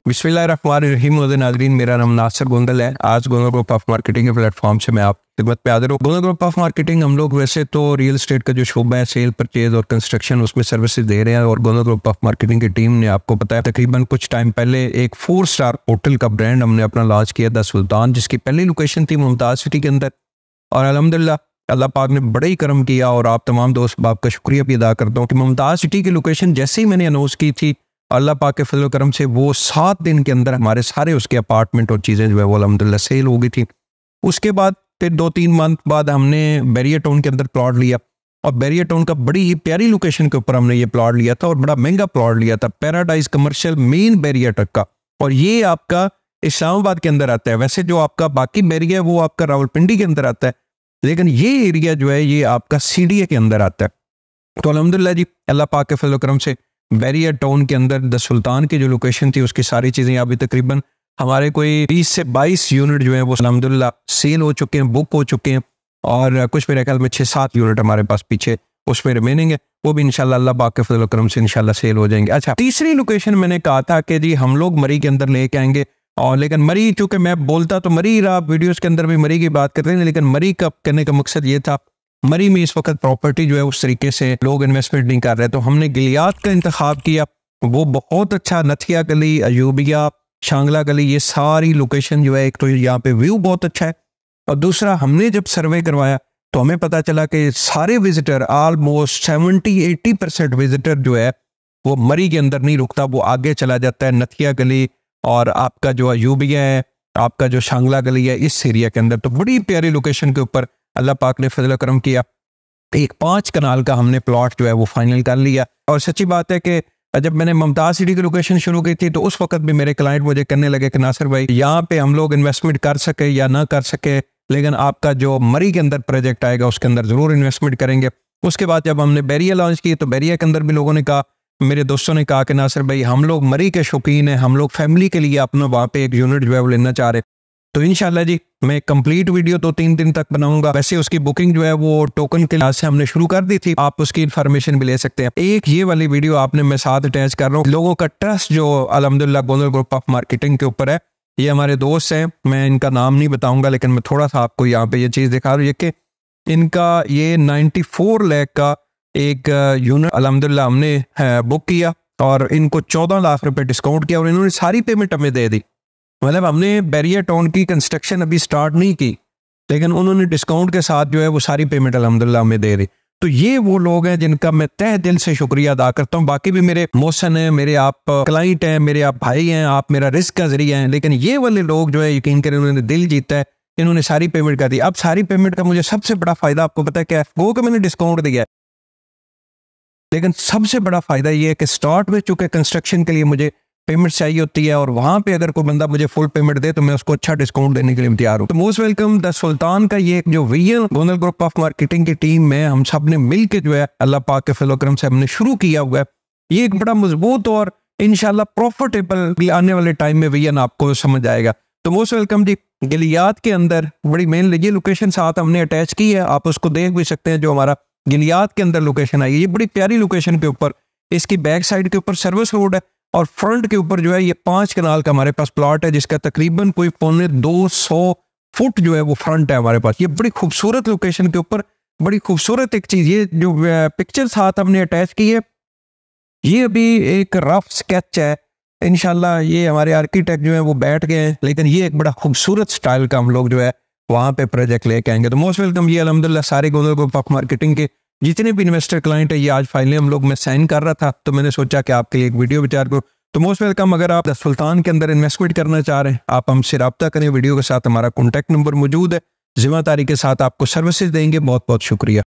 बिस्मिल्लाहिर्रहमानिर्रहीम। नाज़रीन, मेरा नाम नासिर गोंदल है। आज गोंदल ग्रुप ऑफ मार्केटिंग के प्लेटफॉर्म से मैं आप खिदमत पे हाजिर हूँ। गोंदल ग्रुप ऑफ मार्केटिंग हम लोग वैसे तो रियल एस्टेट का जो शोबा है, सेल, परचेज और कंस्ट्रक्शन, उसमें सर्विसेज दे रहे हैं। और गोंदल ग्रुप ऑफ मार्केटिंग की टीम ने, आपको पता है, तकरीबन कुछ टाइम पहले एक 4 स्टार होटल का ब्रांड हमने अपना लॉन्च किया द सुल्तान, जिसकी पहली लोकेशन थी मुमताज़ सिटी के अंदर। और अल्हम्दुलिल्लाह अल्लाह पाक ने बड़ा ही करम किया और आप तमाम दोस्त बाप का शुक्रिया भी अदा करता हूँ कि मुमताज़ सिटी की लोकेशन जैसे ही मैंने अनाउंस की थी, अल्लाह पाक के फजल करम से वो 7 दिन के अंदर हमारे सारे उसके अपार्टमेंट और चीज़ें जो है वो अल्हम्दुलिल्लाह सेल हो गई थी। उसके बाद फिर 2-3 मंथ बाद हमने बैरियर टाउन के अंदर प्लॉट लिया, और बैरियर टाउन का बड़ी ही प्यारी लोकेशन के ऊपर हमने ये प्लॉट लिया था, और बड़ा महंगा प्लॉट लिया था, पैराडाइज कमर्शियल मेन बैरियर तक का। और ये आपका इस्लामाबाद के अंदर आता है। वैसे जो आपका बाकी बैरियर है वो आपका रावलपिंडी के अंदर आता है, लेकिन ये एरिया जो है ये आपका सीडीए के अंदर आता है। तो अल्हम्दुलिल्लाह जी, अल्लाह पाक के फजल करम से बैरियर टाउन के अंदर द सुल्तान की जो लोकेशन थी उसकी सारी चीज़ें अभी तकरीबन हमारे कोई 20 से 22 यूनिट जो है वो अल्हम्दुलिल्लाह सेल हो चुके हैं, बुक हो चुके हैं। और कुछ मेरे ख्याल में 6-7 यूनिट हमारे पास पीछे उसमें रिमेनिंग है, वो भी इंशाल्लाह अल्लाह पाक के फजल करम से इंशाल्लाह सेल हो जाएंगे। अच्छा, तीसरी लोकेशन मैंने कहा था कि जी हम लोग मरी के अंदर लेके आएंगे, और लेकिन मरी, चूंकि मैं बोलता तो मरी रहा, वीडियोस के अंदर भी मरी की बात करते हैं, लेकिन मरी का कहने का मकसद ये था, मरी में इस वक्त प्रॉपर्टी जो है उस तरीके से लोग इन्वेस्टमेंट नहीं कर रहे, तो हमने गिलियात का इंतखाब किया। वो बहुत अच्छा, नथिया गली, अयूबिया, शांगला गली, ये सारी लोकेशन जो है, एक तो यहाँ पे व्यू बहुत अच्छा है, और दूसरा हमने जब सर्वे करवाया तो हमें पता चला कि सारे विजिटर, ऑलमोस्ट 70-80% विजिटर जो है वो मरी के अंदर नहीं रुकता, वो आगे चला जाता है नथिया गली और आपका जो अयूबिया है, आपका जो शांगला गली है, इस एरिया के अंदर। तो बड़ी प्यारी लोकेशन के ऊपर अल्लाह पाक ने फजल करम किया, एक 5 कनाल का हमने प्लॉट जो है वो फाइनल कर लिया। और सच्ची बात है कि जब मैंने मुमताज़ सिटी की लोकेशन शुरू की थी तो उस वक्त भी मेरे क्लाइंट मुझे कहने लगे कि नासिर भाई, यहाँ पे हम लोग इन्वेस्टमेंट कर सके या ना कर सके, लेकिन आपका जो मरी के अंदर प्रोजेक्ट आएगा उसके अंदर ज़रूर इन्वेस्टमेंट करेंगे। उसके बाद जब हमने बैरिया लॉन्च की तो बैरिया के अंदर भी लोगों ने कहा, मेरे दोस्तों ने कहा कि नासिर भाई, हम लोग मरी के शौकीन हैं, हम लोग फैमिली के लिए अपना वहाँ पे एक यूनिट जो है वो लेना चाह रहे। तो इंशाल्लाह जी मैं कंप्लीट वीडियो 2-3 दिन तक बनाऊंगा। वैसे उसकी बुकिंग जो है वो टोकन के लिहाज से हमने शुरू कर दी थी, आप उसकी इन्फॉर्मेशन भी ले सकते हैं। एक ये वाली वीडियो आपने मैं साथ अटैच कर रहा हूँ। लोगों का ट्रस्ट जो अल्हम्दुलिल्लाह गोंदल ग्रुप ऑफ मार्केटिंग के ऊपर है, ये हमारे दोस्त हैं, मैं इनका नाम नहीं बताऊंगा, लेकिन मैं थोड़ा सा आपको यहाँ पे ये चीज़ दिखा रहा हूँ कि इनका ये 94 लाख का एक यूनिट अल्हम्दुलिल्लाह हमने बुक किया, और इनको 14 लाख रुपए डिस्काउंट किया, और इन्होंने सारी पेमेंट हमें दे दी। मतलब हमने बैरियर टाउन की कंस्ट्रक्शन अभी स्टार्ट नहीं की, लेकिन उन्होंने डिस्काउंट के साथ जो है वो सारी पेमेंट अल्हम्दुलिल्लाह हमें दे दी। तो ये वो लोग हैं जिनका मैं तहे दिल से शुक्रिया अदा करता हूँ। बाकी भी मेरे मोहसन हैं, मेरे आप क्लाइंट हैं, मेरे आप भाई हैं, आप मेरा रिस्क का जरिया हैं, लेकिन ये वाले लोग जो है यकीन करें उन्होंने दिल जीता है, इन्होंने सारी पेमेंट कर दी। अब सारी पेमेंट का मुझे सबसे बड़ा फायदा आपको पता है क्या है? वो कि मैंने डिस्काउंट दिया है, लेकिन सबसे बड़ा फायदा ये है कि स्टार्ट में चूंकि कंस्ट्रक्शन के लिए मुझे पेमेंट चाहिए होती है, और वहां पे अगर कोई बंदा मुझे फुल पेमेंट दे तो मैं उसको अच्छा डिस्काउंट देने के लिए तैयार हूँ। तो मोस्ट वेलकम। द सुल्तान का ये जो vision Gondal group of marketing की टीम में हम सब ने मिल के जो है अल्लाह पाक के फजल करम से हमने शुरू किया हुआ है, ये एक बड़ा मजबूत और इंशाल्लाह प्रॉफिटेबल भी आने वाले टाइम में विजन आपको समझ आएगा। तो मोस्ट वेलकम जी। गिलियात के अंदर बड़ी मेन ये लोकेशन साथ हमने अटैच की है, आप उसको देख भी सकते हैं। जो हमारा गिलियात के अंदर लोकेशन आई है, ये बड़ी प्यारी लोकेशन के ऊपर, इसकी बैक साइड के ऊपर सर्विस रोड है, और फ्रंट के ऊपर जो है ये 5 कनाल का हमारे पास प्लॉट है, जिसका तकरीबन कोई 250 फुट जो है वो फ्रंट है हमारे पास। ये बड़ी खूबसूरत लोकेशन के ऊपर बड़ी खूबसूरत एक चीज, ये जो पिक्चर साथ हमने अटैच की है, ये अभी एक रफ स्केच है। इंशाल्लाह ये हमारे आर्किटेक्ट जो है वो बैठ गए हैं, लेकिन ये एक बड़ा खूबसूरत स्टाइल का हम लोग जो है वहाँ पे प्रोजेक्ट लेके आएंगे। तो मोस्ट वेलकम। ये अल्हम्दुलिल्लाह सारे गोंदल ग्रुप ऑफ मार्केटिंग के जितने भी इन्वेस्टर क्लाइंट है, ये आज फाइनली हम लोग मैं साइन कर रहा था, तो मैंने सोचा कि आपके लिए एक वीडियो विचार करूँ। तो मोस्ट वेलकम। अगर आप द सुल्तान के अंदर इन्वेस्टमेंट करना चाह रहे हैं, आप हमसे रब्ता करें। वीडियो के साथ हमारा कॉन्टैक्ट नंबर मौजूद है, जिम्मेदारी के साथ आपको सर्विसेज देंगे। बहुत बहुत शुक्रिया।